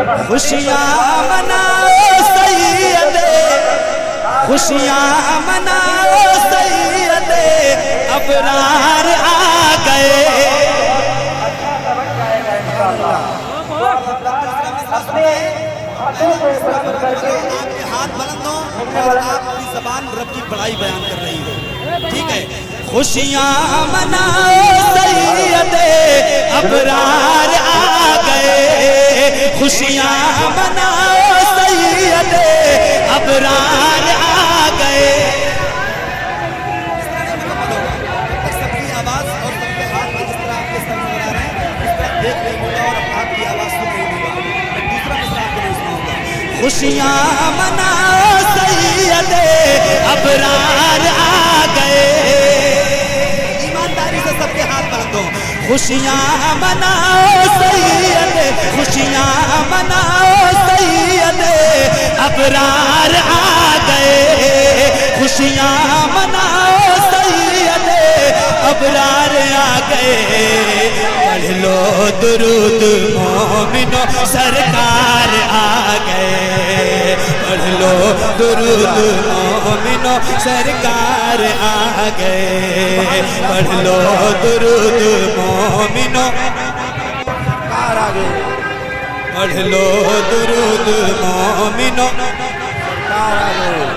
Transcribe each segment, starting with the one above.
خوشیاں مناؤ سید، خوشیاں مناؤ سید، ابرار آ گئے۔ ہاتھ بلند ہو اور آپ اپنی زبان رب کی بڑائی بیان کر رہی ہو، ٹھیک ہے؟ خوشیاں مناؤ سید، ابرار آ گئے، خوشیاں مناؤ سید، ابرار آ گئے۔ سب کی آواز اور سب کے ہاتھ میں جس طرح آپ کے سر میں بنا رہے ہیں اس طرح دیکھ رہے ہوں گا اور آپ کی آواز سن رہی ہوں گا۔ میں دوسرا مسئلہ آپ کو نہیں سناؤں گا۔ خوشیاں مناؤ سید، ابرار آ گئے۔ ایمانداری سے سب کے ہاتھ بلند ہوں۔ خوشیاں مناؤ سید، خوشیاں مناؤ سید، ابرار آ گئے، خوشیاں مناؤ سید، ابرار آ گئے۔ پڑھ لو درود مومنو، سرکار آ گئے، پڑھ لو درود مومنو، سرکار آ گئے، پڑھ لو درود مومنو، سرکار آ گئے، پڑھ لو درود مومنو، سرکار آ گئے،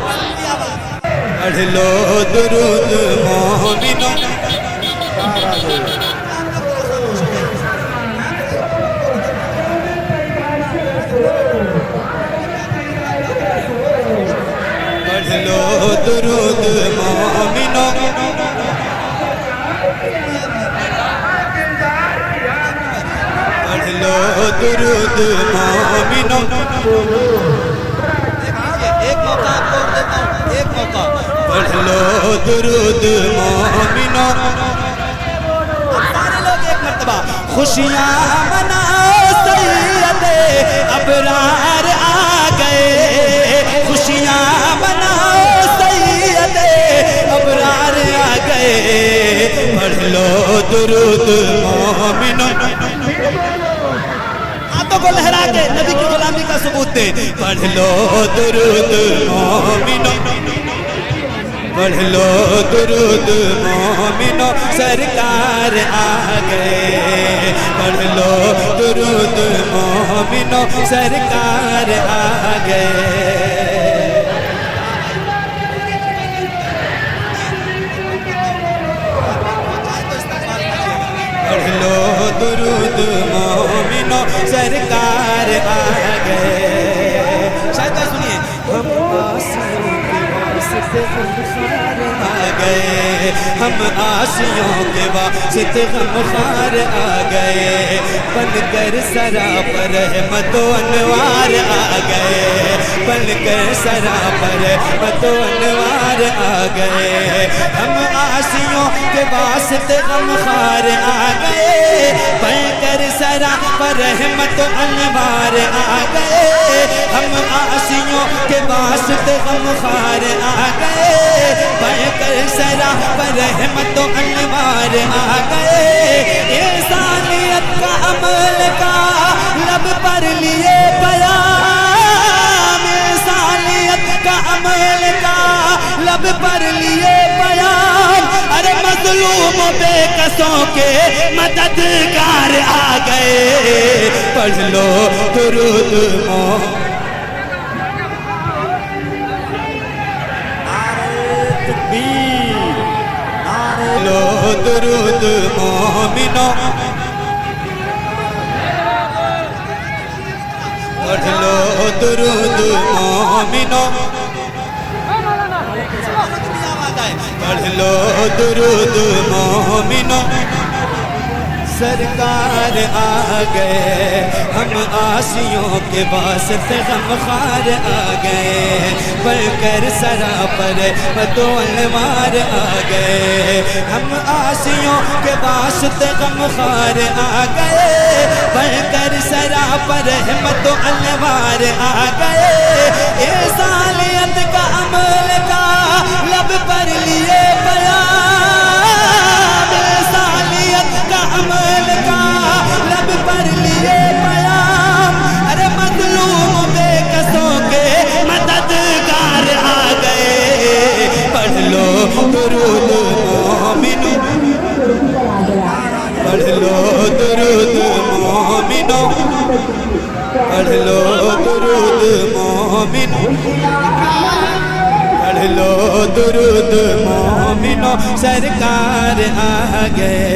پڑھ لو درود مومنو، سرکار آ گئے۔ پڑھ لو درود مومنو، پڑھ لو درود مومنو۔ ایک موقع آپ کو دیتا ہوں، ایک موقع۔ پڑھ لو درود مومنو، سارے لوگ ایک مرتبہ۔ خوشیاں مناؤ سید، ابرار آ گئے، خوشیاں مناؤ سید، ابرار آ گئے، پڑھ لو درود مومنو۔ ہاتھوں کو لہرا کے نبی کی غلامی کا ثبوت دے۔ پڑھ لو درود مومنو، پڑھ لو درود مومنو، سرکار آ گئے، پڑھ لو درود مومنو، سرکار آ گئے۔ پڑھ لو درود مومنو، سرکار آ گئے۔ شاید بات سنیے، ہم آسیوں کے واسطے غمخوار آ گئے، ہم آسیوں کے واسطے غمخوار آ گئے، بن کر سراپر رحمت و انوار آ گئے، بن کر سراپر رحمت و انوار آ گئے، ہم آسیوں کے واسطے غمخوار آ گئے، بن کر سراپر رحمت و انوار آ گئے، ہم آسیوں کے واسطے غمخوار آ گئے، بن کر سراپر رحمت و انوار آ گئے۔ انسانیت کا عمل کا لب پر لیے پیام، انسانیت کا عمل کا لب پر لیے پیام، ارے مظلوم بے کسوں کے مددگار آ گئے، پڑھ لو درود مومنو۔ لو درود مومنو، پڑھ لو درود مومنو، پڑھ لو درود مومنو، سرکار آ گئے، ہم آسیوں کے واسطے غمخوار آ گئے، بڑھ کر سراپر رحمت و انوار آ گئے، ہم آسیوں کے واسطے غمخوار آ گئے، بڑھ کر سراپر رحمت و انوار آ گئے۔ انسانیت کا عمل کا لب پر لیے پیام، انسانیت کا عمل کا لب پر لیے پیام، ارے درود مومنو پڑھ لو درود مومنو پڑھ لو درود مومنو پڑھ لو درود مومنو سرکار آ گئے